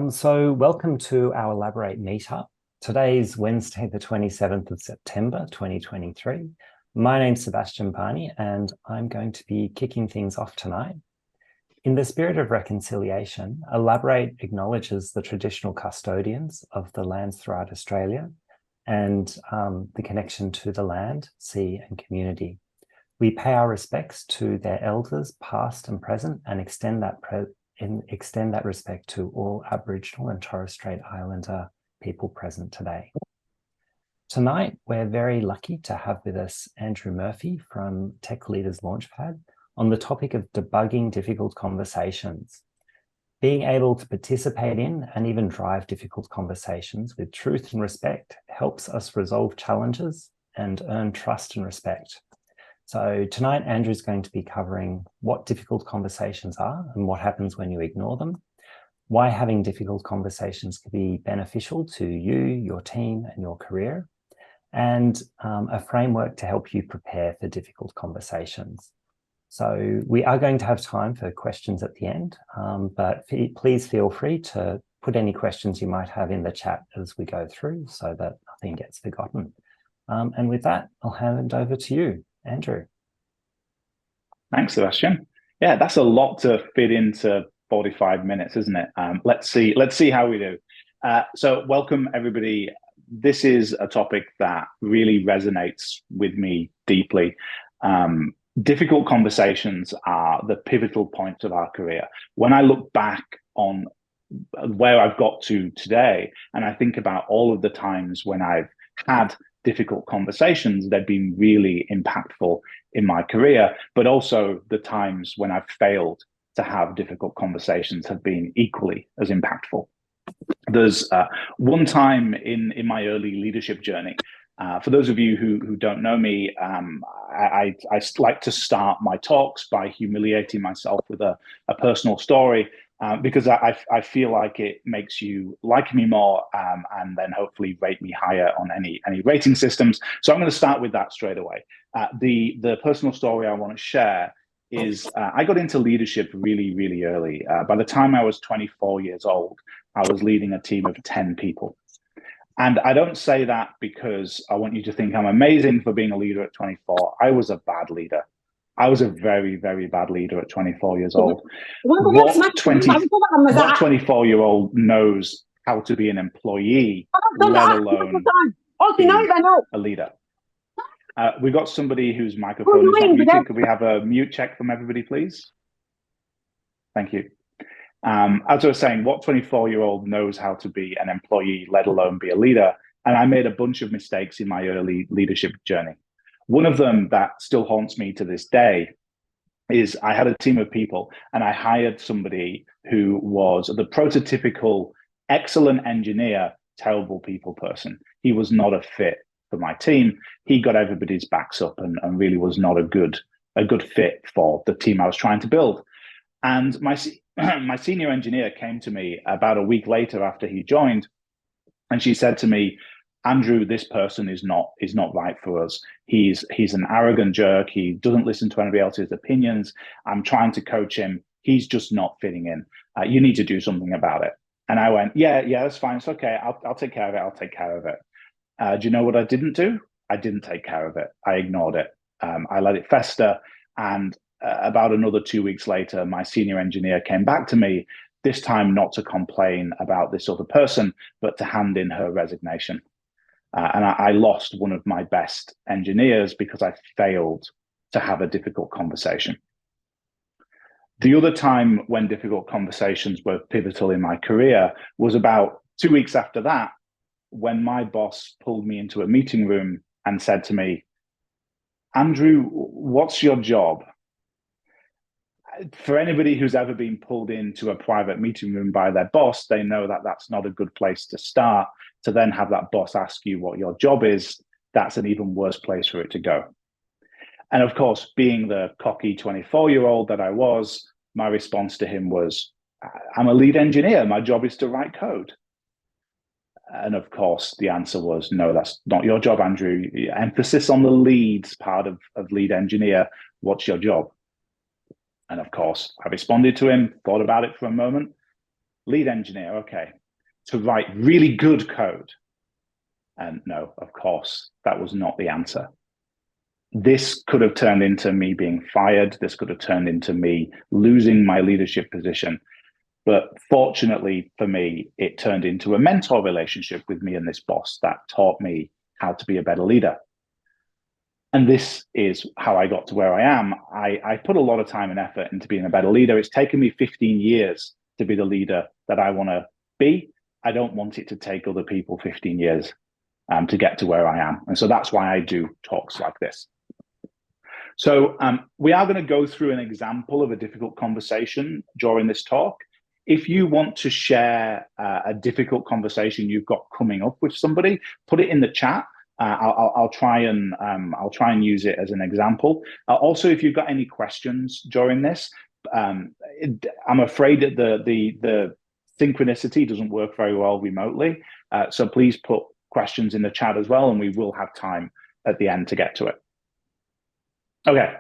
So welcome to our Elabor8 Meetup. Today's Wednesday, the 27th of September, 2023. My name's Sebastian Barney, and I'm going to be kicking things off tonight. In the spirit of reconciliation, Elabor8 acknowledges the traditional custodians of the lands throughout Australia and the connection to the land, sea, and community. We pay our respects to their elders, past and present, and extend that respect to all Aboriginal and Torres Strait Islander people present today. Tonight, we're very lucky to have with us Andrew Murphy from Tech Leaders Launchpad on the topic of debugging difficult conversations. Being able to participate in and even drive difficult conversations with truth and respect helps us resolve challenges and earn trust and respect. So tonight, Andrew's going to be covering what difficult conversations are and what happens when you ignore them, why having difficult conversations can be beneficial to you, your team, and your career, and a framework to help you prepare for difficult conversations. So we are going to have time for questions at the end, but please feel free to put any questions you might have in the chat as we go through so that nothing gets forgotten. And with that, I'll hand it over to you, Andrew. Thanks, Sebastian. Yeah, that's a lot to fit into 45 minutes, isn't it? Let's see how we do. So welcome, everybody. This is a topic that really resonates with me deeply. Difficult conversations are the pivotal points of our career. When I look back on where I've got to today, and I think about all of the times when I've had difficult conversations, they've been really impactful in my career, but also the times when I've failed to have difficult conversations have been equally as impactful. There's one time in my early leadership journey. For those of you who don't know me, I like to start my talks by humiliating myself with a personal story because I feel like it makes you like me more and then hopefully rate me higher on any rating systems. So I'm going to start with that straight away. The personal story I want to share is I got into leadership really, really early. By the time I was 24 years old, I was leading a team of 10 people. And I don't say that because I want you to think I'm amazing for being a leader at 24. I was a bad leader. I was a very, very bad leader at 24 years old. What 24-year-old knows how to be an employee, let alone a leader? We've got somebody whose microphone is not muted. Could we have a mute check from everybody, please? Thank you. As I was saying, what 24-year-old knows how to be an employee, let alone be a leader? And I made a bunch of mistakes in my early leadership journey. One of them that still haunts me to this day is I had a team of people and I hired somebody who was the prototypical excellent engineer, terrible people person. He was not a fit for my team. He got everybody's backs up and really was not a good fit for the team I was trying to build. And my senior engineer came to me about a week later after he joined, and she said to me, Andrew, this person is not right for us. He's an arrogant jerk. He doesn't listen to anybody else's opinions. I'm trying to coach him. He's just not fitting in. You need to do something about it. And I went, yeah, that's fine. It's okay. I'll take care of it. I'll take care of it. Do you know what I didn't do? I didn't take care of it. I ignored it. I let it fester. And about another 2 weeks later, my senior engineer came back to me, this time not to complain about this other person, but to hand in her resignation. And I lost one of my best engineers because I failed to have a difficult conversation. The other time when difficult conversations were pivotal in my career was about 2 weeks after that, when my boss pulled me into a meeting room and said to me, Andrew, what's your job? For anybody who's ever been pulled into a private meeting room by their boss, they know that that's not a good place to start. To then have that boss ask you what your job is, that's an even worse place for it to go. And of course, being the cocky 24-year-old that I was, my response to him was, I'm a lead engineer. My job is to write code. And of course, the answer was, no, that's not your job, Andrew. Emphasis on the leads part of lead engineer. What's your job? And of course, I responded to him, thought about it for a moment, lead engineer, okay, to write really good code. And no, of course, that was not the answer. This could have turned into me being fired. This could have turned into me losing my leadership position. But fortunately for me, it turned into a mentor relationship with me and this boss that taught me how to be a better leader. And this is how I got to where I am. I put a lot of time and effort into being a better leader. It's taken me 15 years to be the leader that I want to be. I don't want it to take other people 15 years to get to where I am. And so that's why I do talks like this. So we are going to go through an example of a difficult conversation during this talk. If you want to share a difficult conversation you've got coming up with somebody, put it in the chat. I'll try and use it as an example. Also, if you've got any questions during this, I'm afraid that the synchronicity doesn't work very well remotely. So please put questions in the chat as well, and we will have time at the end to get to it. Okay,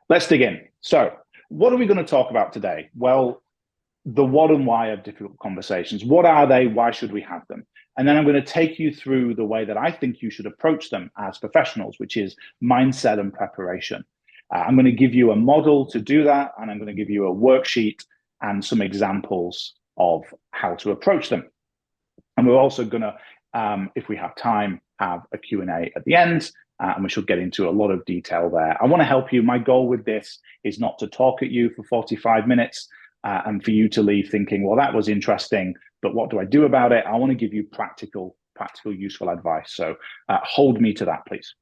let's dig in. So what are we going to talk about today? Well, the what and why of difficult conversations. What are they? Why should we have them? And then I'm going to take you through the way that I think you should approach them as professionals, which is mindset and preparation. I'm going to give you a model to do that, and I'm going to give you a worksheet and some examples of how to approach them. And we're also going to, if we have time, have a Q&A at the end, and we should get into a lot of detail there. I want to help you. My goal with this is not to talk at you for 45 minutes and for you to leave thinking, well, that was interesting, but what do I do about it? I want to give you practical, useful advice. So hold me to that, please.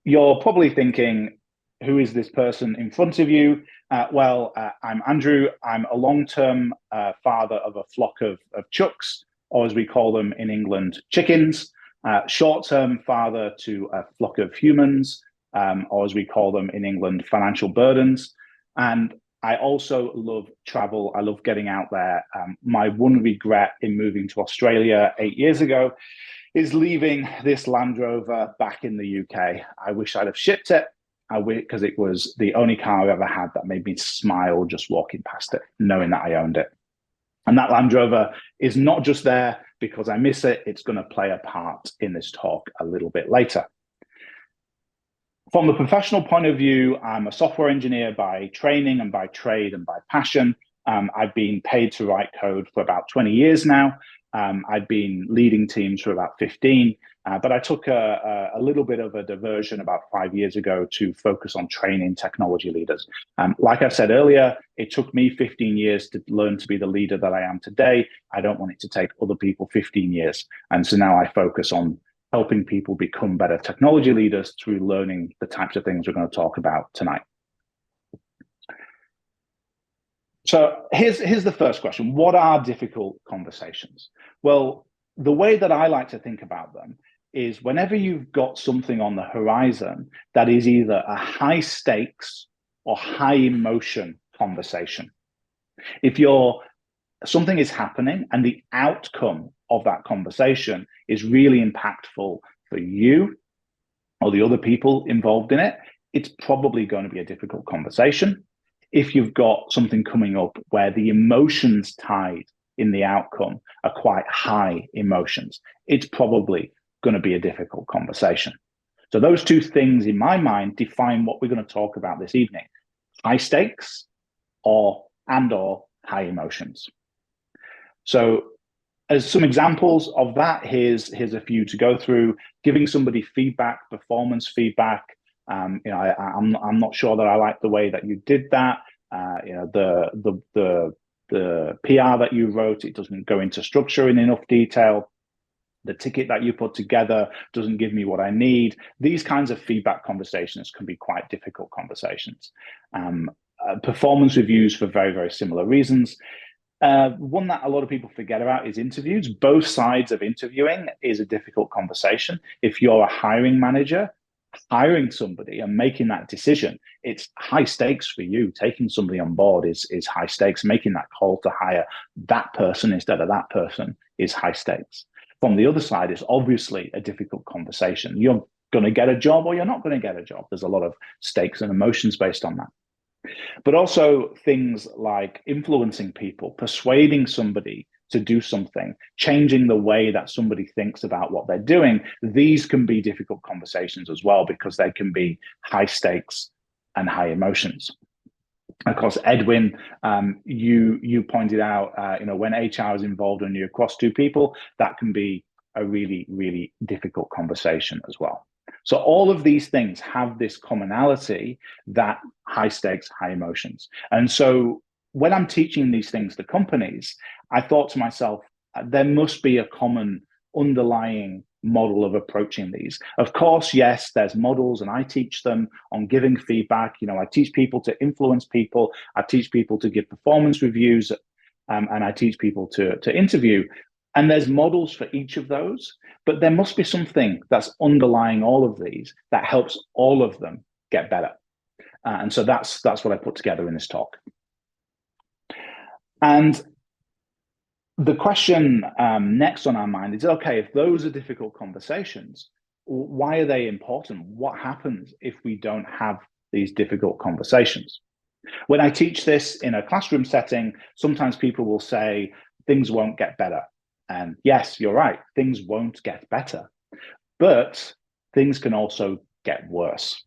You're probably thinking, who is this person in front of you? Well, I'm Andrew. I'm a long-term father of a flock of chucks, or as we call them in England, chickens. Short-term father to a flock of humans, or as we call them in England, financial burdens. And I also love travel. I love getting out there. My one regret in moving to Australia 8 years ago is leaving this Land Rover back in the UK. I wish I'd have shipped it because it was the only car I've ever had that made me smile just walking past it, knowing that I owned it. And that Land Rover is not just there because I miss it. It's going to play a part in this talk a little bit later. From the professional point of view, I'm a software engineer by training and by trade and by passion. I've been paid to write code for about 20 years now. I've been leading teams for about 15, but I took a little bit of a diversion about 5 years ago to focus on training technology leaders. Like I said earlier, it took me 15 years to learn to be the leader that I am today. I don't want it to take other people 15 years. And so now I focus on helping people become better technology leaders through learning the types of things we're going to talk about tonight. So here's the first question. What are difficult conversations? Well, the way that I like to think about them is whenever you've got something on the horizon that is either a high stakes or high emotion conversation. If something is happening and the outcome of that conversation is really impactful for you or the other people involved in it, it's probably going to be a difficult conversation. If you've got something coming up where the emotions tied in the outcome are quite high emotions, it's probably going to be a difficult conversation. So those two things in my mind define what we're going to talk about this evening: high stakes or high emotions. So as some examples of that, here's a few to go through. Giving somebody feedback, performance feedback. I'm not sure that I like the way that you did that. The PR that you wrote, it doesn't go into structure in enough detail. The ticket that you put together doesn't give me what I need. These kinds of feedback conversations can be quite difficult conversations. Performance reviews for very, very similar reasons. One that a lot of people forget about is interviews. Both sides of interviewing is a difficult conversation. If you're a hiring manager, hiring somebody and making that decision, it's high stakes for you. Taking somebody on board is high stakes. Making that call to hire that person instead of that person is high stakes. From the other side, it's obviously a difficult conversation. You're going to get a job or you're not going to get a job. There's a lot of stakes and emotions based on that. But also things like influencing people, persuading somebody to do something, changing the way that somebody thinks about what they're doing. These can be difficult conversations as well, because they can be high stakes and high emotions. Of course, Edwin, you pointed out, when HR is involved and you're across two people, that can be a really, really difficult conversation as well. So all of these things have this commonality, that high stakes, high emotions. And so when I'm teaching these things to companies, I thought to myself, there must be a common underlying model of approaching these. Of course, yes, there's models, and I teach them on giving feedback. I teach people to influence people. I teach people to give performance reviews, and I teach people to interview. And there's models for each of those, but there must be something that's underlying all of these that helps all of them get better. And so that's what I put together in this talk. And the question next on our mind is, okay, if those are difficult conversations, why are they important? What happens if we don't have these difficult conversations? When I teach this in a classroom setting, sometimes people will say, things won't get better. And yes, you're right, things won't get better, but things can also get worse.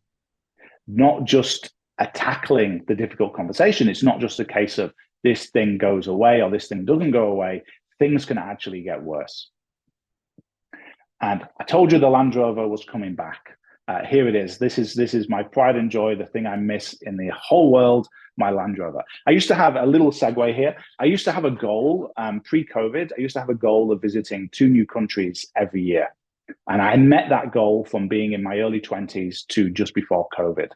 Not just tackling the difficult conversation. It's not just a case of this thing goes away or this thing doesn't go away. Things can actually get worse. And I told you the Land Rover was coming back. Here it is. This is my pride and joy, the thing I miss in the whole world, my Land Rover. I used to have a little segue here. I used to have a goal pre-COVID. I used to have a goal of visiting 2 new countries every year. And I met that goal from being in my early 20s to just before COVID.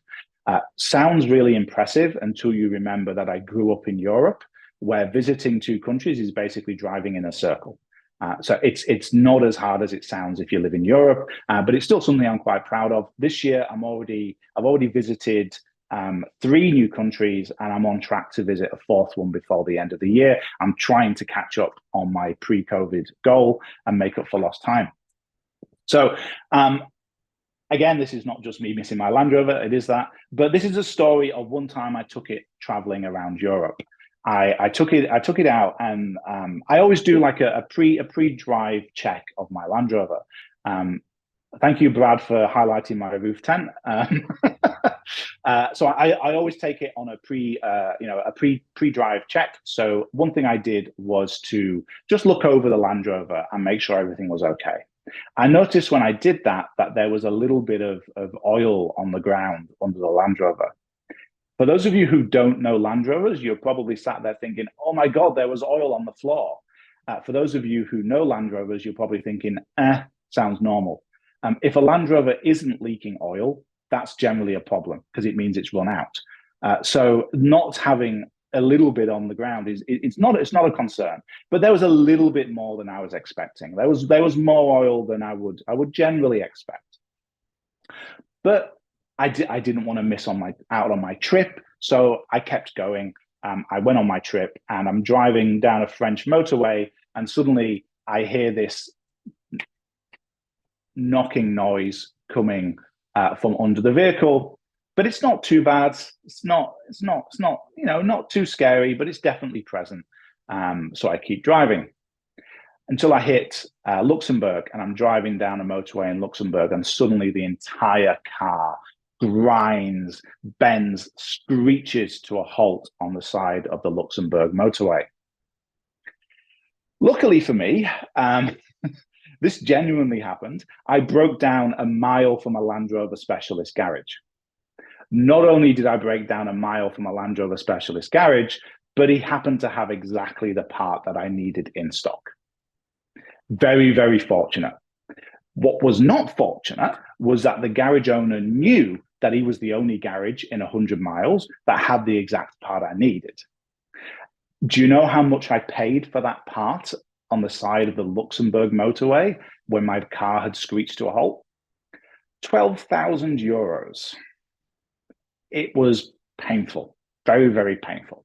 Sounds really impressive until you remember that I grew up in Europe, where visiting 2 countries is basically driving in a circle. So it's not as hard as it sounds if you live in Europe, but it's still something I'm quite proud of. This year, I've already visited 3 new countries, and I'm on track to visit a 4th one before the end of the year. I'm trying to catch up on my pre-COVID goal and make up for lost time. So again, this is not just me missing my Land Rover, it is that, but this is a story of one time I took it traveling around Europe. I took it out, and I always do like a pre-drive check of my Land Rover. Thank you, Brad, for highlighting my roof tent. So I always take it on a pre-drive check. So one thing I did was to just look over the Land Rover and make sure everything was okay. I noticed when I did that there was a little bit of oil on the ground under the Land Rover. For those of you who don't know Land Rovers, you're probably sat there thinking, oh my God, there was oil on the floor. For those of you who know Land Rovers, you're probably thinking, sounds normal. If a Land Rover isn't leaking oil, that's generally a problem, because it means it's run out. So not having a little bit on the ground it's not a concern, but there was a little bit more than I was expecting. There was more oil than I would generally expect. But I didn't want to miss out on my trip, so I kept going. I went on my trip, and I'm driving down a French motorway, and suddenly I hear this knocking noise coming from under the vehicle. But it's not too bad. It's not not too scary, but it's definitely present. So I keep driving until I hit Luxembourg, and I'm driving down a motorway in Luxembourg, and suddenly the entire car grinds, bends, screeches to a halt on the side of the Luxembourg motorway. Luckily for me, this genuinely happened. I broke down a mile from a Land Rover specialist garage. Not only did I break down a mile from a Land Rover specialist garage, but he happened to have exactly the part that I needed in stock. Very, very fortunate. What was not fortunate was that the garage owner knew that he was the only garage in 100 miles that had the exact part I needed. Do you know how much I paid for that part on the side of the Luxembourg motorway when my car had screeched to a halt? 12,000 euros. It was painful, very, very painful.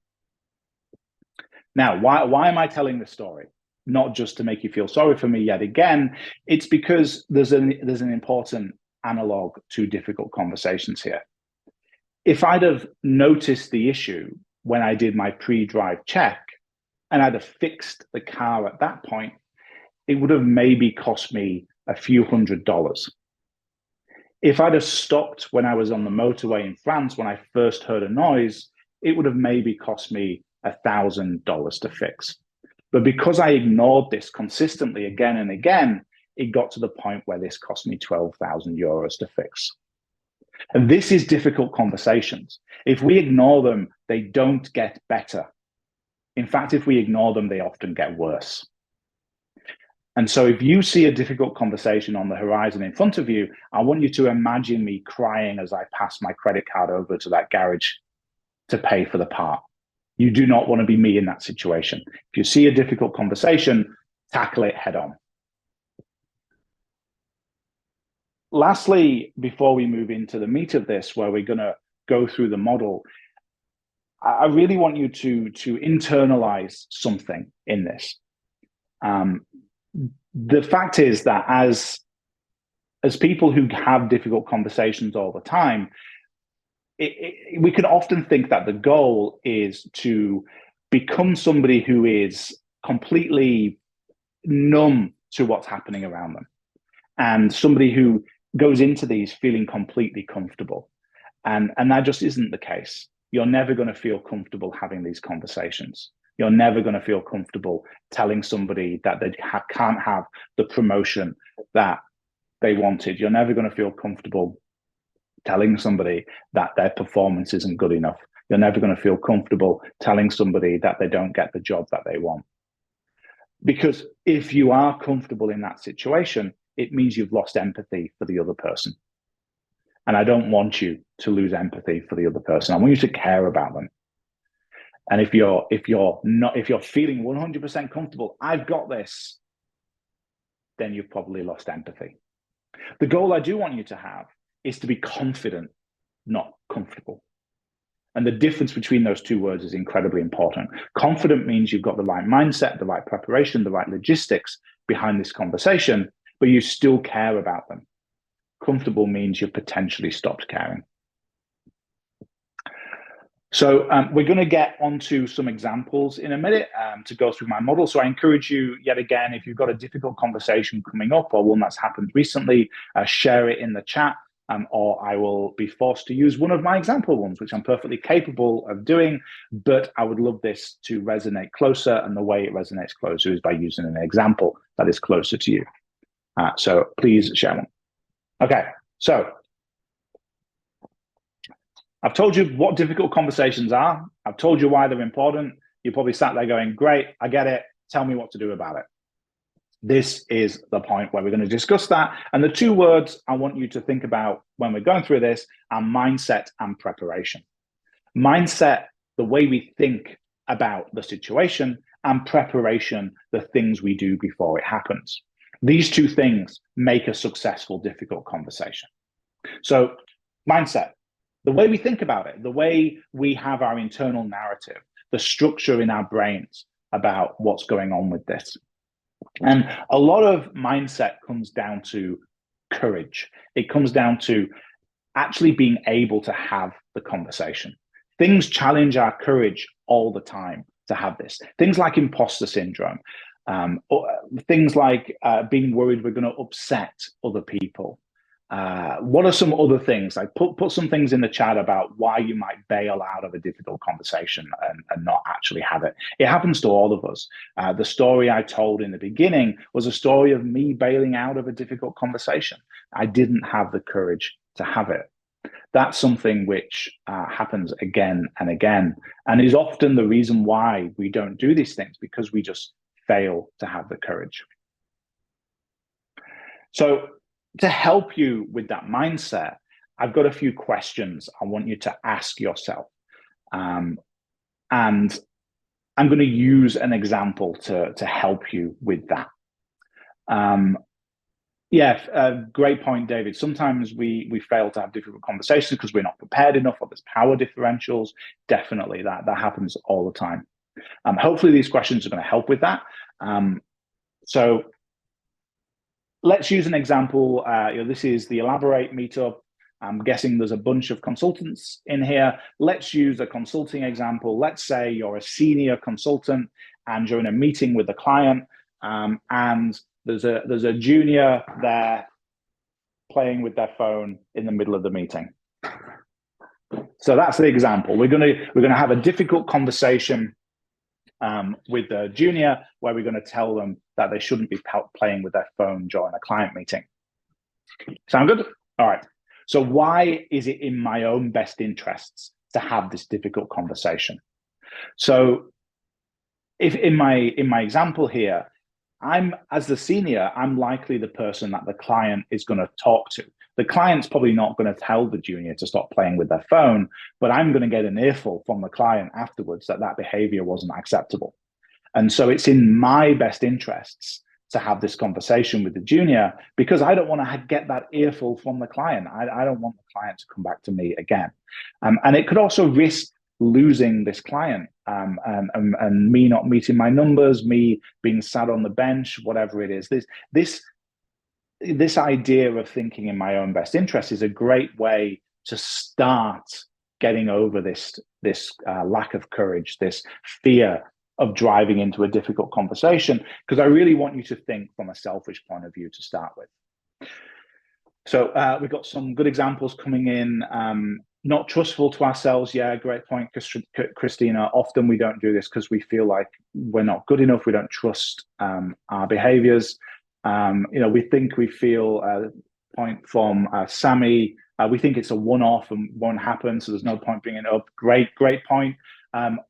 Now, why am I telling this story? Not just to make you feel sorry for me yet again. It's because there's an important analog to difficult conversations here. If I'd have noticed the issue when I did my pre-drive check and I'd have fixed the car at that point, it would have maybe cost me a few $100s. If I'd have stopped when I was on the motorway in France when I first heard a noise, it would have maybe cost me $1,000 to fix. But because I ignored this consistently again and again, it got to the point where this cost me 12,000 euros to fix. And this is difficult conversations. If we ignore them, they don't get better. In fact, if we ignore them, they often get worse. And so if you see a difficult conversation on the horizon in front of you, I want you to imagine me crying as I pass my credit card over to that garage to pay for the part. You do not want to be me in that situation. If you see a difficult conversation, tackle it head on. Lastly, before we move into the meat of this, where we're going to go through the model, I really want you to internalize something in this. The fact is that as people who have difficult conversations all the time, we can often think that the goal is to become somebody who is completely numb to what's happening around them, and somebody who goes into these feeling completely comfortable. And that just isn't the case. You're never going to feel comfortable having these conversations. You're never going to feel comfortable telling somebody that they can't have the promotion that they wanted. You're never going to feel comfortable telling somebody that their performance isn't good enough. You're never going to feel comfortable telling somebody that they don't get the job that they want. Because if you are comfortable in that situation, it means you've lost empathy for the other person. And I don't want you to lose empathy for the other person. I want you to care about them. And if you're feeling 100% comfortable, I've got this, then you've probably lost empathy. The goal I do want you to have is to be confident, not comfortable. And the difference between those two words is incredibly important. Confident means you've got the right mindset, the right preparation, the right logistics behind this conversation, but you still care about them. Comfortable means you've potentially stopped caring. So we're going to get onto some examples in a minute to go through my model. So I encourage you, yet again, if you've got a difficult conversation coming up or one that's happened recently, share it in the chat, or I will be forced to use one of my example ones, which I'm perfectly capable of doing, but I would love this to resonate closer, and the way it resonates closer is by using an example that is closer to you. So please share one. Okay, so I've told you what difficult conversations are. I've told you why they're important. You probably sat there going, great, I get it. Tell me what to do about it. This is the point where we're going to discuss that. And the two words I want you to think about when we're going through this are mindset and preparation. Mindset, the way we think about the situation, and preparation, the things we do before it happens. These two things make a successful, difficult conversation. So mindset, the way we think about it, the way we have our internal narrative, the structure in our brains about what's going on with this. And a lot of mindset comes down to courage. It comes down to actually being able to have the conversation. Things challenge our courage all the time to have this. Things like imposter syndrome, or things like being worried we're going to upset other people. What are some other things? Like put some things in the chat about why you might bail out of a difficult conversation and not actually have it. It happens to all of us. The story I told in the beginning was a story of me bailing out of a difficult conversation. I didn't have the courage to have it. That's something which happens again and again, and is often the reason why we don't do these things, because we just fail to have the courage. So to help you with that mindset, I've got a few questions I want you to ask yourself. And I'm going to use an example to help you with that. Great point, David. Sometimes we fail to have difficult conversations because we're not prepared enough, or there's power differentials. Definitely, that happens all the time. Hopefully these questions are going to help with that. So let's use an example. This is the Elabor8 meetup. I'm guessing there's a bunch of consultants in here. Let's use a consulting example. Let's say you're a senior consultant and you're in a meeting with the client, and there's a junior there playing with their phone in the middle of the meeting. So that's the example. We're gonna have a difficult conversation with the junior where we're going to tell them that they shouldn't be playing with their phone during a client meeting. Sound good? All right. So why is it in my own best interests to have this difficult conversation? So if in my example here, as the senior, I'm likely the person that the client is going to talk to. The client's probably not going to tell the junior to stop playing with their phone, but I'm going to get an earful from the client afterwards that behavior wasn't acceptable. And so it's in my best interests to have this conversation with the junior, because I don't want to get that earful from the client. I don't want the client to come back to me again. And it could also risk losing this client and me not meeting my numbers, me being sat on the bench, whatever it is. This idea of thinking in my own best interest is a great way to start getting over this lack of courage, this fear of driving into a difficult conversation, because I really want you to think from a selfish point of view to start with. So we've got some good examples coming in. Not trustful to ourselves. Yeah, great point, Christina. Often we don't do this because we feel like we're not good enough. We don't trust our behaviors. We feel point from Sammy. We think it's a one-off and won't happen, so there's no point bringing it up. Great point.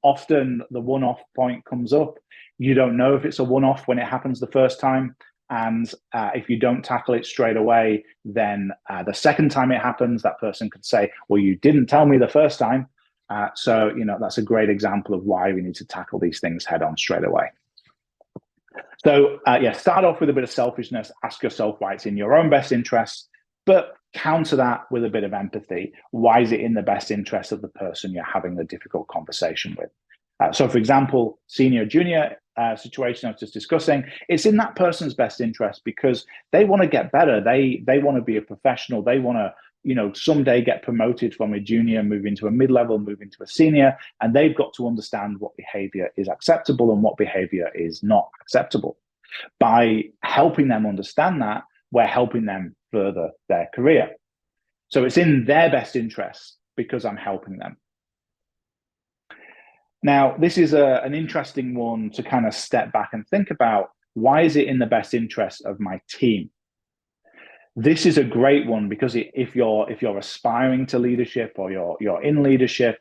Often the one-off point comes up. You don't know if it's a one-off when it happens the first time. And if you don't tackle it straight away, then the second time it happens, that person could say, well, you didn't tell me the first time. So that's a great example of why we need to tackle these things head on straight away. So start off with a bit of selfishness. Ask yourself why it's in your own best interest, but counter that with a bit of empathy. Why is it in the best interest of the person you're having the difficult conversation with? So for example, senior junior situation I was just discussing, it's in that person's best interest because they want to get better. They want to be a professional. They want to, someday get promoted from a junior, move into a mid-level, move into a senior, and they've got to understand what behavior is acceptable and what behavior is not acceptable. By helping them understand that, we're helping them further their career. So it's in their best interest because I'm helping them. Now, this is an interesting one to kind of step back and think about. Why is it in the best interest of my team? This is a great one because if you're aspiring to leadership or you're in leadership,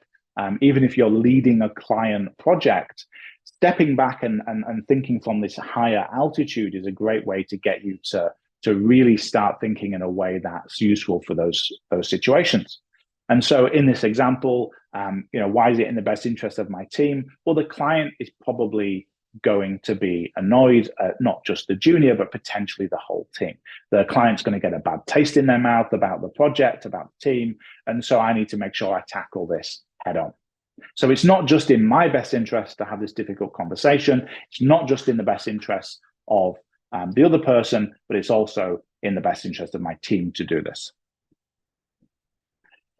even if you're leading a client project, stepping back and thinking from this higher altitude is a great way to get you to really start thinking in a way that's useful for those situations. And so in this example, why is it in the best interest of my team? Well, the client is probably going to be annoyed, not just the junior, but potentially the whole team. The client's going to get a bad taste in their mouth about the project, about the team. And so I need to make sure I tackle this head on. So it's not just in my best interest to have this difficult conversation. It's not just in the best interest of the other person, but it's also in the best interest of my team to do this.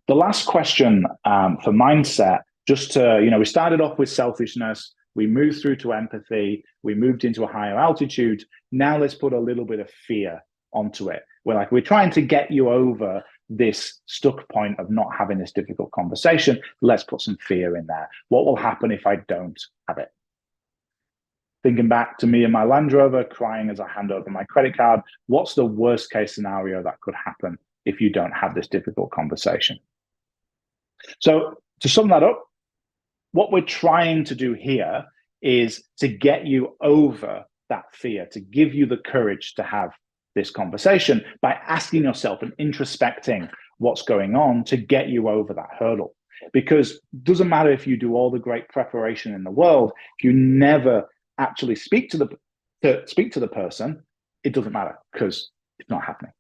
The last question for mindset, we started off with selfishness, we moved through to empathy, we moved into a higher altitude. Now let's put a little bit of fear onto it. We're trying to get you over this stuck point of not having this difficult conversation. Let's put some fear in there. What will happen if I don't have it? Thinking back to me and my Land Rover, crying as I hand over my credit card. What's the worst case scenario that could happen if you don't have this difficult conversation? So to sum that up, what we're trying to do here is to get you over that fear, to give you the courage to have this conversation by asking yourself and introspecting what's going on to get you over that hurdle. Because it doesn't matter if you do all the great preparation in the world, if you never actually speak to the person, it doesn't matter because it's not happening.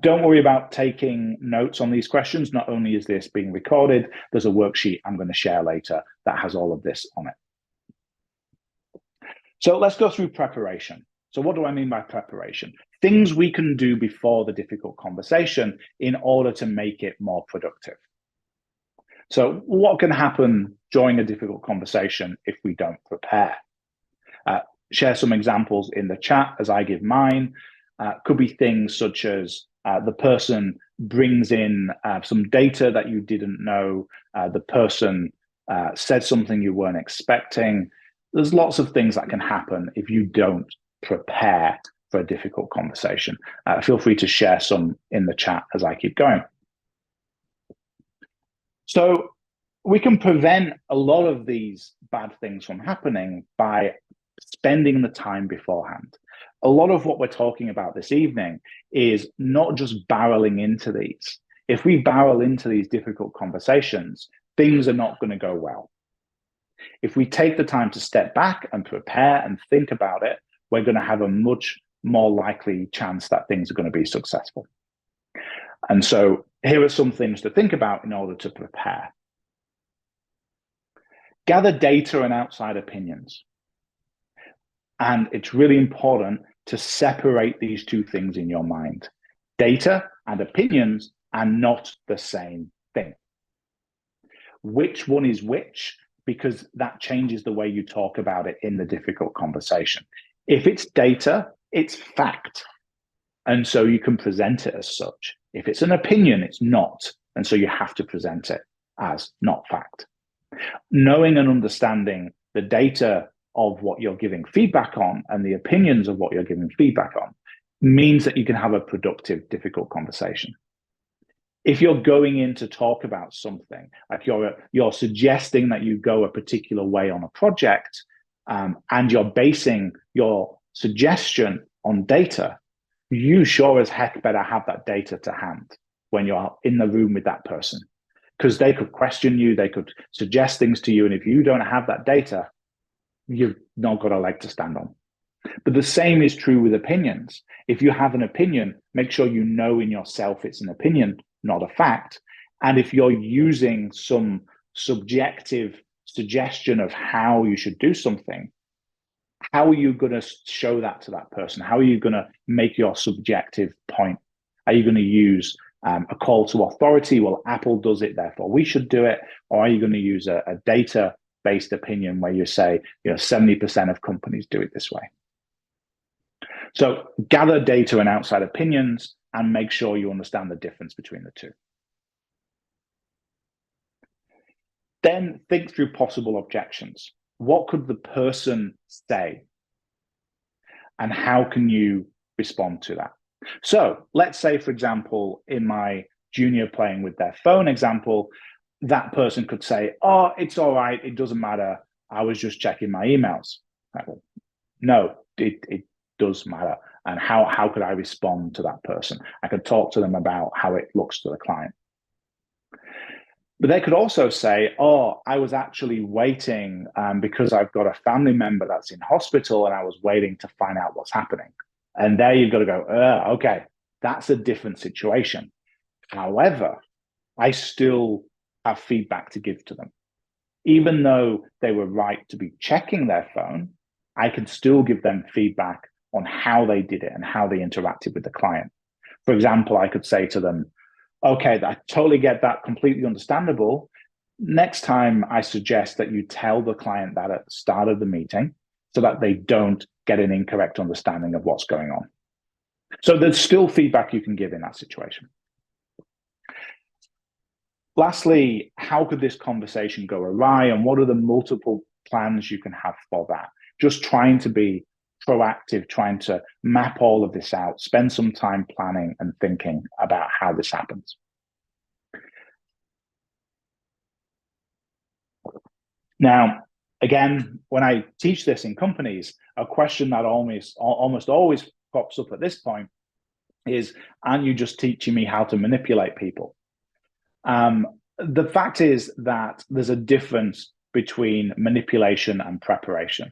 Don't worry about taking notes on these questions. Not only is this being recorded, there's a worksheet I'm going to share later that has all of this on it. So let's go through preparation. So what do I mean by preparation? things we can do before the difficult conversation in order to make it more productive. So what can happen during a difficult conversation if we don't prepare? Share some examples in the chat as I give mine. Could be things such as the person brings in some data that you didn't know, the person said something you weren't expecting. There's lots of things that can happen if you don't prepare for a difficult conversation. Feel free to share some in the chat as I keep going. So we can prevent a lot of these bad things from happening by spending the time beforehand. A lot of what we're talking about this evening is not just barreling into these. If we barrel into these difficult conversations, things are not going to go well. If we take the time to step back and prepare and think about it, we're going to have a much more likely chance that things are going to be successful. And so here are some things to think about in order to prepare. Gather data and outside opinions. And it's really important to separate these two things in your mind. Data and opinions are not the same thing. Which one is which? Because that changes the way you talk about it in the difficult conversation. If it's data, it's fact. And so you can present it as such. If it's an opinion, it's not. And so you have to present it as not fact. Knowing and understanding the data of what you're giving feedback on and the opinions of what you're giving feedback on means that you can have a productive, difficult conversation. If you're going in to talk about something, like you're suggesting that you go a particular way on a project, and you're basing your suggestion on data, you sure as heck better have that data to hand when you're in the room with that person, because they could question you, they could suggest things to you, and if you don't have that data, you've not got a leg to stand on. But the same is true with opinions. If you have an opinion, make sure you know in yourself it's an opinion, not a fact. And if you're using some subjective suggestion of how you should do something, how are you going to show that to that person? How are you going to make your subjective point? Are you going to use a call to authority? Well, Apple does it, therefore we should do it. Or are you going to use a data-based opinion where you say, 70% of companies do it this way? So gather data and outside opinions and make sure you understand the difference between the two. Then think through possible objections. What could the person say? And how can you respond to that? So let's say, for example, in my junior playing with their phone example, that person could say, oh, it's all right, it doesn't matter, I was just checking my emails. No, it does matter. And how could I respond to that person? I could talk to them about how it looks to the client. But they could also say, oh, I was actually waiting because I've got a family member that's in hospital and I was waiting to find out what's happening. And there you've got to go, okay, that's a different situation. However, I still have feedback to give to them. Even though they were right to be checking their phone, I can still give them feedback on how they did it and how they interacted with the client. For example, I could say to them, okay, I totally get that, completely understandable. Next time, I suggest that you tell the client that at the start of the meeting so that they don't get an incorrect understanding of what's going on. So there's still feedback you can give in that situation. Lastly, how could this conversation go awry, and what are the multiple plans you can have for that? Just trying to be proactive, trying to map all of this out, spend some time planning and thinking about how this happens. Now, again, when I teach this in companies, a question that almost always pops up at this point is, aren't you just teaching me how to manipulate people? The fact is that there's a difference between manipulation and preparation.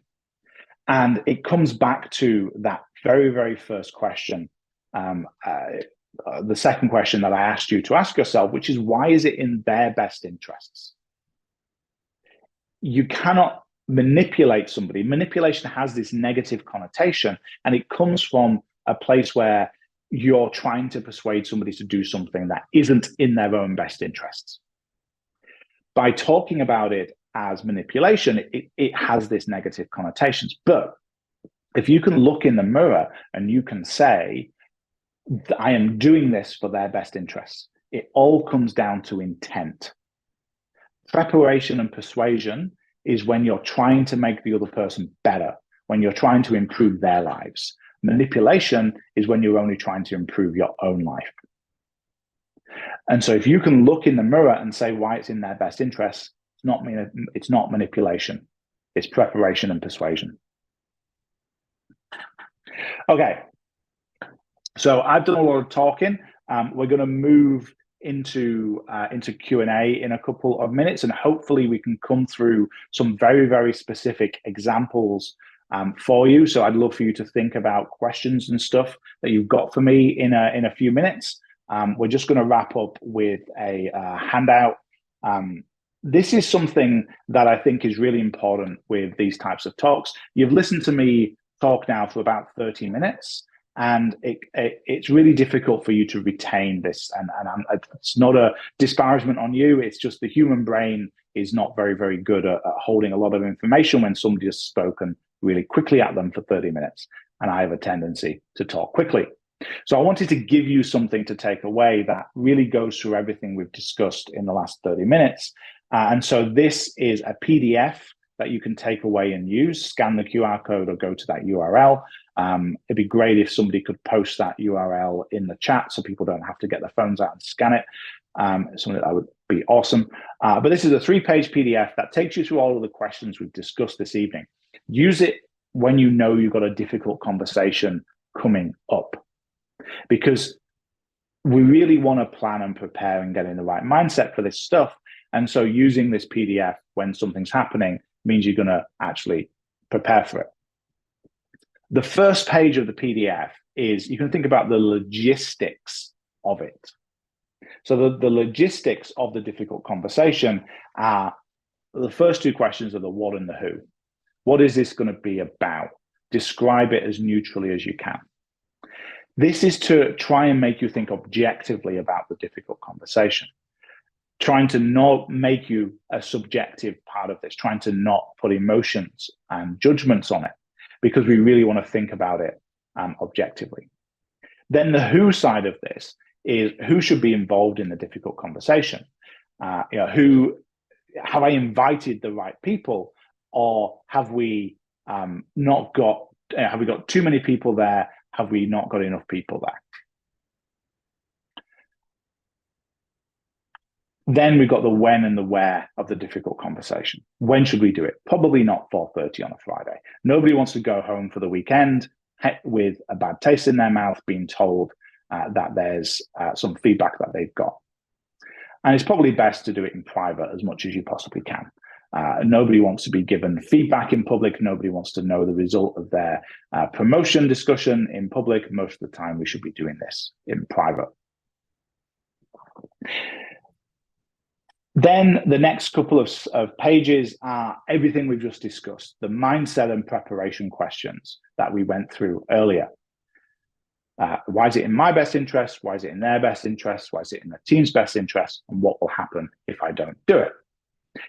And it comes back to that very, very first question, the second question that I asked you to ask yourself, which is, why is it in their best interests? You cannot manipulate somebody. Manipulation has this negative connotation, and it comes from a place where you're trying to persuade somebody to do something that isn't in their own best interests. By talking about it as manipulation, it has this negative connotations. But if you can look in the mirror and you can say, I am doing this for their best interests, it all comes down to intent. Preparation and persuasion is when you're trying to make the other person better, when you're trying to improve their lives. Manipulation is when you're only trying to improve your own life. And so if you can look in the mirror and say why it's in their best interests, it's not manipulation. It's preparation and persuasion. Okay. So I've done a lot of talking. We're going to move into Q&A in a couple of minutes, and hopefully we can come through some very, very specific examples for you. So I'd love for you to think about questions and stuff that you've got for me in a few minutes. We're just going to wrap up with a handout. This is something that I think is really important with these types of talks. You've listened to me talk now for about 30 minutes. And it's really difficult for you to retain this. And it's not a disparagement on you. It's just the human brain is not very, very good at holding a lot of information when somebody has spoken really quickly at them for 30 minutes. And I have a tendency to talk quickly. So I wanted to give you something to take away that really goes through everything we've discussed in the last 30 minutes. And so this is a PDF that you can take away and use. Scan the QR code or go to that URL. It'd be great if somebody could post that URL in the chat so people don't have to get their phones out and scan it. Something that would be awesome. But this is a 3-page PDF that takes you through all of the questions we've discussed this evening. Use it when you know you've got a difficult conversation coming up, because we really want to plan and prepare and get in the right mindset for this stuff. And so using this PDF when something's happening means you're going to actually prepare for it. The first page of the PDF is, you can think about the logistics of it. So the logistics of the difficult conversation are, the first 2 questions are the what and the who. What is this going to be about? Describe it as neutrally as you can. This is to try and make you think objectively about the difficult conversation, trying to not make you a subjective part of this, trying to not put emotions and judgments on it, because we really want to think about it objectively. Then the who side of this is, who should be involved in the difficult conversation? Who have I invited the right people, or have we not got? Have we got too many people there? Have we not got enough people there? Then we've got the when and the where of the difficult conversation. When should we do it? Probably not 4:30 on a Friday. Nobody wants to go home for the weekend with a bad taste in their mouth, being told that there's some feedback that they've got. And it's probably best to do it in private as much as you possibly can. Nobody wants to be given feedback in public. Nobody wants to know the result of their promotion discussion in public. Most of the time, we should be doing this in private. Then the next couple of pages are everything we've just discussed, the mindset and preparation questions that we went through earlier. Why is it in my best interest? Why is it in their best interest? Why is it in the team's best interest? And what will happen if I don't do it?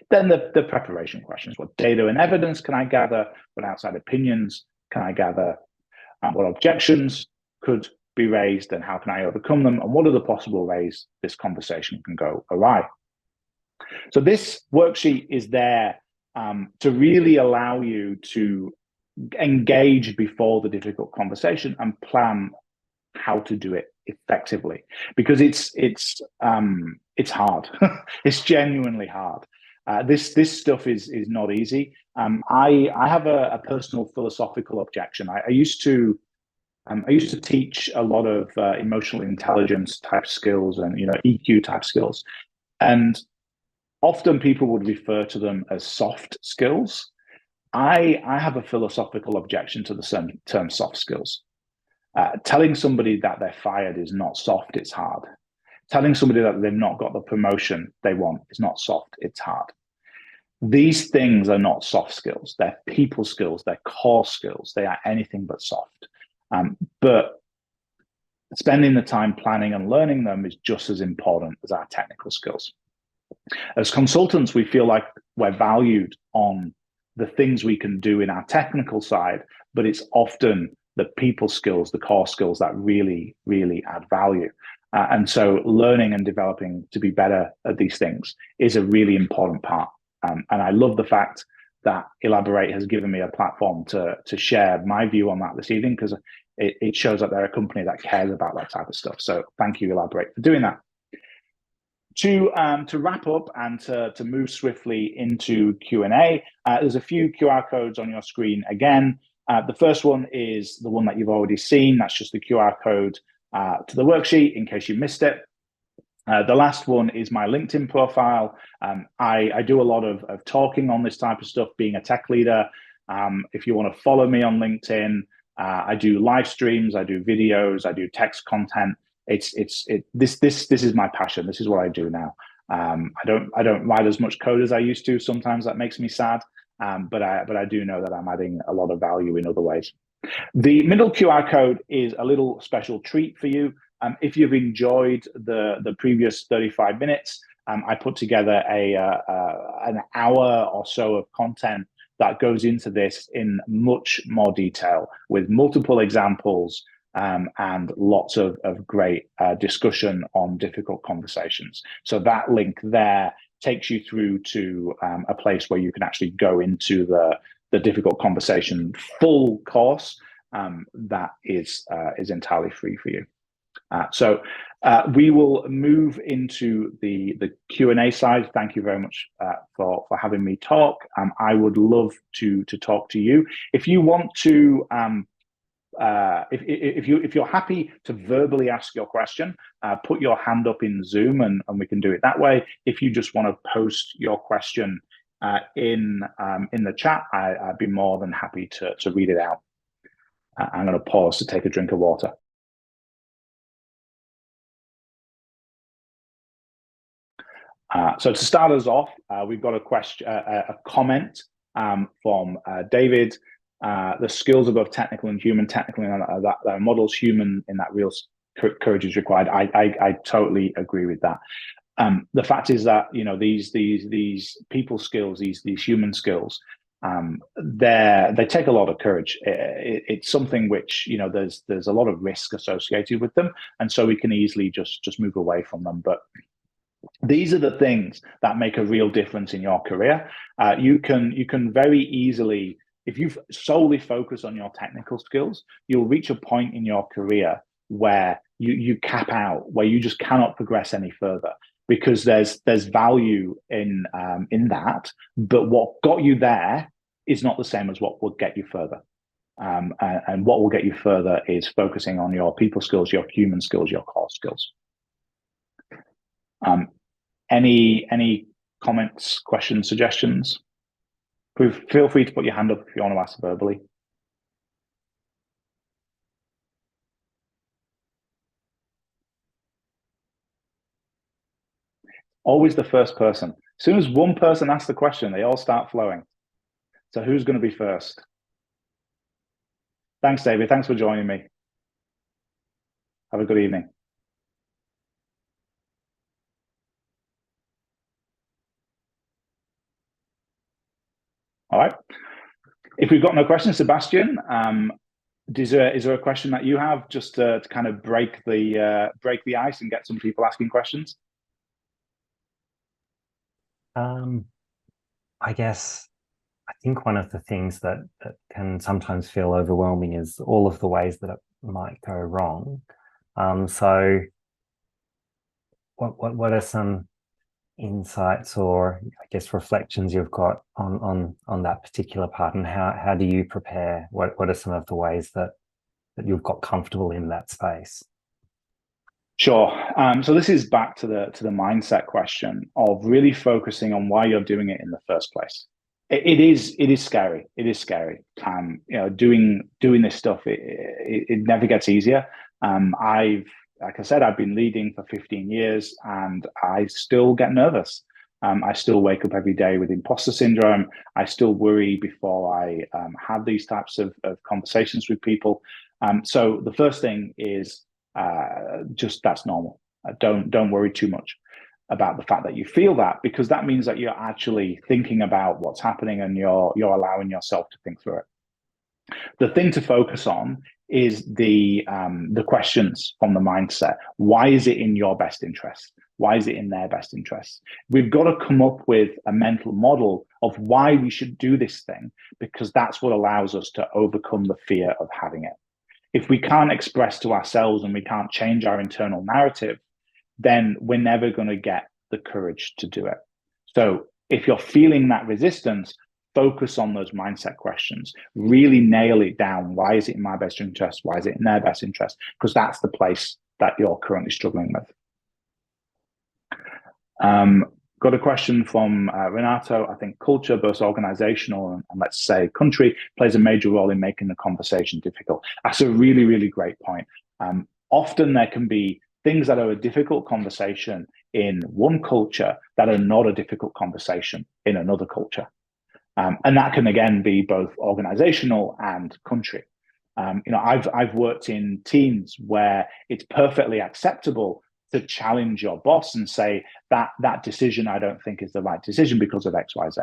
Then the preparation questions. What data and evidence can I gather? What outside opinions can I gather? What objections could be raised, and how can I overcome them? And what are the possible ways this conversation can go awry? So this worksheet is there to really allow you to engage before the difficult conversation and plan how to do it effectively, because it's hard. It's genuinely hard. This stuff is not easy. I have a personal philosophical objection. I used to teach a lot of emotional intelligence type skills and EQ type skills, and often people would refer to them as soft skills. I have a philosophical objection to the term soft skills. Telling somebody that they're fired is not soft, it's hard. Telling somebody that they've not got the promotion they want is not soft, it's hard. These things are not soft skills. They're people skills, they're core skills. They are anything but soft. But spending the time planning and learning them is just as important as our technical skills. As consultants, we feel like we're valued on the things we can do in our technical side, but it's often the people skills, the core skills that really, really add value. And so learning and developing to be better at these things is a really important part. And I love the fact that Elabor8 has given me a platform to share my view on that this evening, because it shows that they're a company that cares about that type of stuff. So thank you, Elabor8, for doing that. To wrap up and to move swiftly into Q&A, there's a few QR codes on your screen again. The first one is the one that you've already seen. That's just the QR code to the worksheet in case you missed it. The last one is my LinkedIn profile. I do a lot of talking on this type of stuff, being a tech leader. If you want to follow me on LinkedIn, I do live streams, I do videos, I do text content. This is my passion. This is what I do now. I don't write as much code as I used to. Sometimes that makes me sad, but I do know that I'm adding a lot of value in other ways. The middle QR code is a little special treat for you. If you've enjoyed the previous 35 minutes, I put together an hour or so of content that goes into this in much more detail with multiple examples and lots of great discussion on difficult conversations. So that link there takes you through to a place where you can actually go into the difficult conversation full course that is entirely free for you. So we will move into the Q&A side. Thank you very much for having me talk. I would love to talk to you. If you want to, if you're happy to verbally ask your question, put your hand up in Zoom and we can do it that way. If you just want to post your question in the chat, I'd be more than happy to read it out. I'm going to pause to take a drink of water. So to start us off, we've got a comment from David. The skills above technical and human, technical that models human in that real courage is required. I totally agree with that. The fact is that these people skills, these human skills, they take a lot of courage. It's something which there's a lot of risk associated with them, and so we can easily just move away from them. But these are the things that make a real difference in your career. You can very easily, if you solely focus on your technical skills, you'll reach a point in your career where you cap out, where you just cannot progress any further, because there's value in that, but what got you there is not the same as what will get you further. And what will get you further is focusing on your people skills, your human skills, your core skills. Any comments, questions, suggestions? Feel free to put your hand up if you want to ask verbally. Always the first person. As soon as one person asks the question, they all start flowing. So who's going to be first? Thanks, David. Thanks for joining me. Have a good evening. All right. If we've got no questions, Sebastian, is there a question that you have just to kind of break the ice and get some people asking questions? I guess I think one of the things that can sometimes feel overwhelming is all of the ways that it might go wrong. So what are some insights or I guess reflections you've got on that particular part, and how do you prepare? What are some of the ways that you've got comfortable in that space? Sure. So this is back to the mindset question of really focusing on why you're doing it in the first place. It is scary. It is scary. Doing this stuff, it never gets easier. Like I said, I've been leading for 15 years and I still get nervous. I still wake up every day with imposter syndrome. I still worry before I have these types of conversations with people. So the first thing is just that's normal. Don't worry too much about the fact that you feel that, because that means that you're actually thinking about what's happening and you're allowing yourself to think through it. The thing to focus on is the questions from the mindset. Why is it in your best interest? Why is it in their best interest? We've got to come up with a mental model of why we should do this thing, because that's what allows us to overcome the fear of having it. If we can't express to ourselves and we can't change our internal narrative, then we're never going to get the courage to do it. So if you're feeling that resistance, focus on those mindset questions, really nail it down. Why is it in my best interest? Why is it in their best interest? Because that's the place that you're currently struggling with. Got a question from Renato. I think culture versus organizational and let's say country plays a major role in making the conversation difficult. That's a really, really great point. Often there can be things that are a difficult conversation in one culture that are not a difficult conversation in another culture. And that can, again, be both organizational and country. I've worked in teams where it's perfectly acceptable to challenge your boss and say that decision I don't think is the right decision because of X, Y, Z.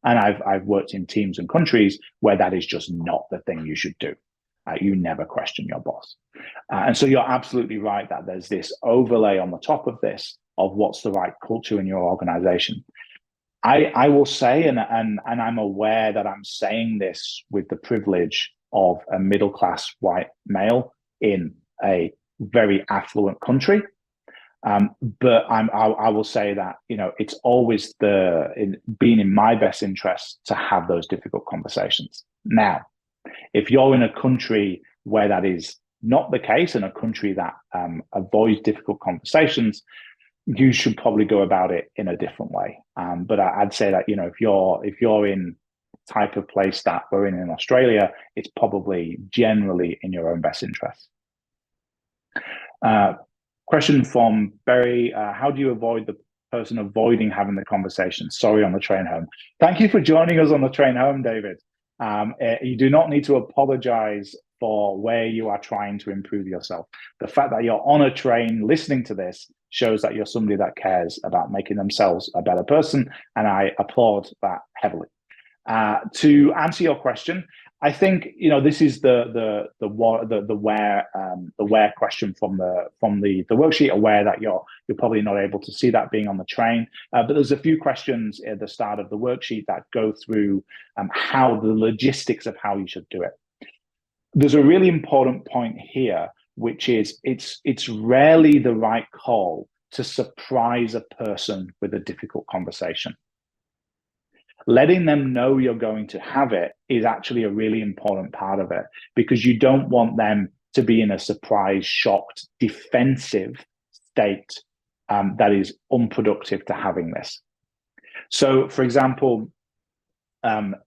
And I've worked in teams and countries where that is just not the thing you should do. You never question your boss. And so you're absolutely right that there's this overlay on the top of this of what's the right culture in your organization. I will say, and I'm aware that I'm saying this with the privilege of a middle-class white male in a very affluent country. But I will say that, it's always being in my best interest to have those difficult conversations. Now, if you're in a country where that is not the case, in a country that avoids difficult conversations, you should probably go about it in a different way. But I'd say that, if you're in the type of place that we're in Australia, it's probably generally in your own best interest. Question from Barry, how do you avoid the person avoiding having the conversation? Sorry, on the train home. Thank you for joining us on the train home, David. You do not need to apologize for where you are trying to improve yourself. The fact that you're on a train listening to this shows that you're somebody that cares about making themselves a better person, and I applaud that heavily. To answer your question, I think this is the where question from the worksheet. Aware that you're probably not able to see that being on the train, but there's a few questions at the start of the worksheet that go through how the logistics of how you should do it. There's a really important point here, which is it's rarely the right call to surprise a person with a difficult conversation. Letting them know you're going to have it is actually a really important part of it, because you don't want them to be in a surprise, shocked, defensive state that is unproductive to having this. So, for example,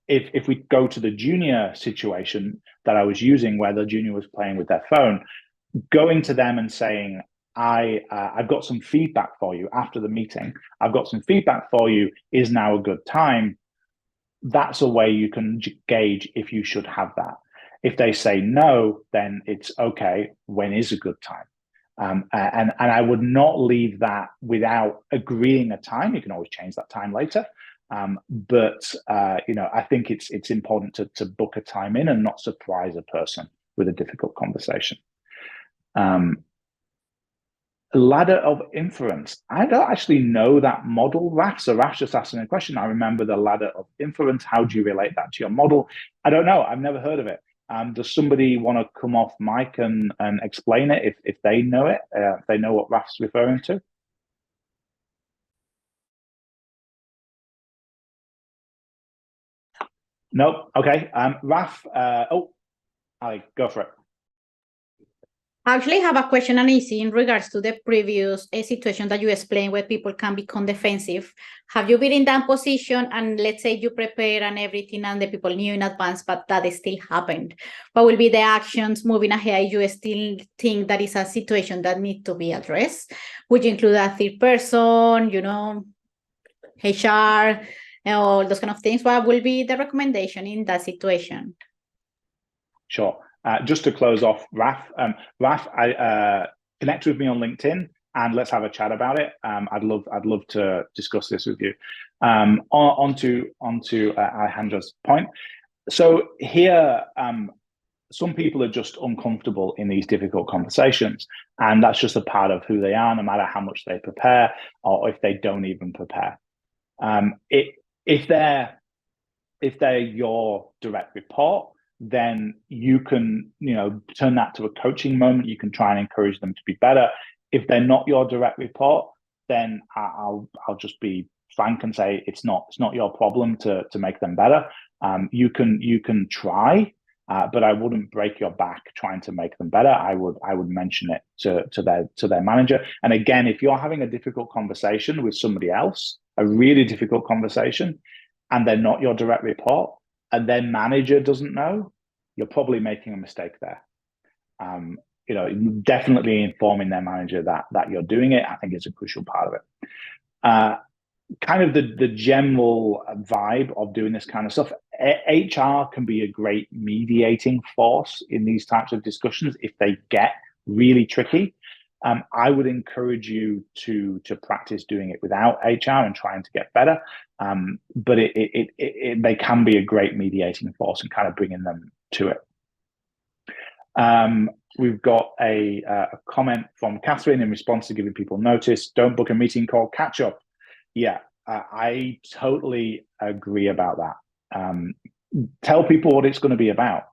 if we go to the junior situation that I was using, where the junior was playing with their phone, going to them and saying, I've got some feedback for you after the meeting. I've got some feedback for you. Is now a good time? That's a way you can gauge if you should have that. If they say no, then it's okay. When is a good time? And I would not leave that without agreeing a time. You can always change that time later. But I think it's important to book a time in and not surprise a person with a difficult conversation. Ladder of inference. I don't actually know that model, Raf. So Raf's just asking a question. I remember the ladder of inference. How do you relate that to your model? I don't know. I've never heard of it. Does somebody want to come off mic and explain it if they know it, if they know what Raf's referring to? Nope. Okay. Raf, Ali, go for it. I actually have a question, and easy in regards to the previous situation that you explained where people can become defensive. Have you been in that position, and let's say you prepare and everything and the people knew in advance, but that still happened? What will be the actions moving ahead? You still think that is a situation that needs to be addressed? Would you include a third person, HR, all those kind of things? What will be the recommendation in that situation? Sure. Just to close off, Raf, connect with me on LinkedIn and let's have a chat about it. I'd love to discuss this with you. Onto Alejandra's point. So here, some people are just uncomfortable in these difficult conversations, and that's just a part of who they are, no matter how much they prepare or if they don't even prepare. If they're your direct report, then you can, turn that to a coaching moment. You can try and encourage them to be better. If they're not your direct report, then I'll just be frank and say it's not your problem to make them better. You can try, but I wouldn't break your back trying to make them better. I would mention it to their manager. And again, if you're having a difficult conversation with somebody else, a really difficult conversation, and they're not your direct report, and their manager doesn't know, you're probably making a mistake there. Definitely informing their manager that you're doing it, I think, is a crucial part of it. Kind of the general vibe of doing this kind of stuff. HR can be a great mediating force in these types of discussions if they get really tricky. I would encourage you to practice doing it without HR and trying to get better. But they can be a great mediating force and kind of bringing them to it. We've got a comment from Catherine in response to giving people notice. Don't book a meeting call, catch up. Yeah, I totally agree about that. Tell people what it's going to be about.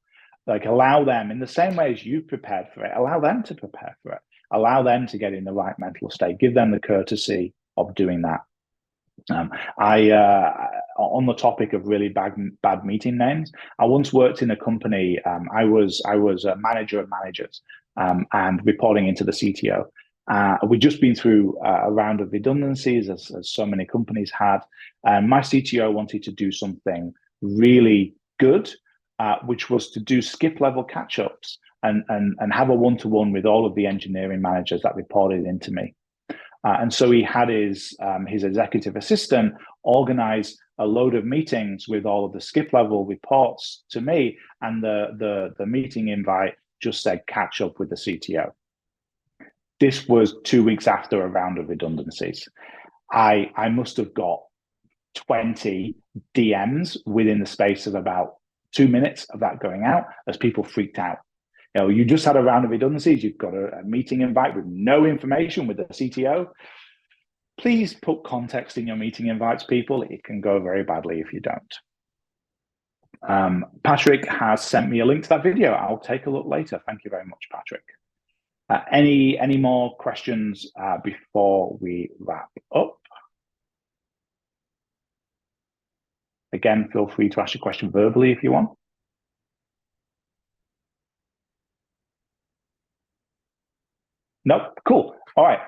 Like, allow them, in the same way as you've prepared for it, allow them to prepare for it. Allow them to get in the right mental state. Give them the courtesy of doing that. On the topic of really bad meeting names, I once worked in a company. I was a manager of managers and reporting into the CTO. We'd just been through a round of redundancies, as so many companies had. My CTO wanted to do something really good, which was to do skip level catch-ups and have a one-to-one with all of the engineering managers that reported into me. And so he had his executive assistant organize a load of meetings with all of the skip level reports to me, and the meeting invite just said catch up with the CTO. This was 2 weeks after a round of redundancies. I must have got 20 DMs within the space of about 2 minutes of that going out, as people freaked out. You just had a round of redundancies, you've got a meeting invite with no information with the CTO. Please put context in your meeting invites, people. It can go very badly if you don't. Patrick has sent me a link to that video. I'll take a look later. Thank you very much, Patrick. Any more questions before we wrap up? Again, feel free to ask your question verbally if you want. Nope, cool. All right.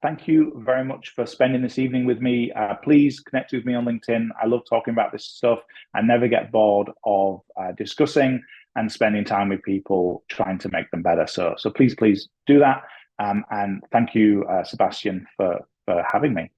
Thank you very much for spending this evening with me. Please connect with me on LinkedIn. I love talking about this stuff. I never get bored of discussing and spending time with people trying to make them better. So please do that. And thank you, Sebastian, for having me.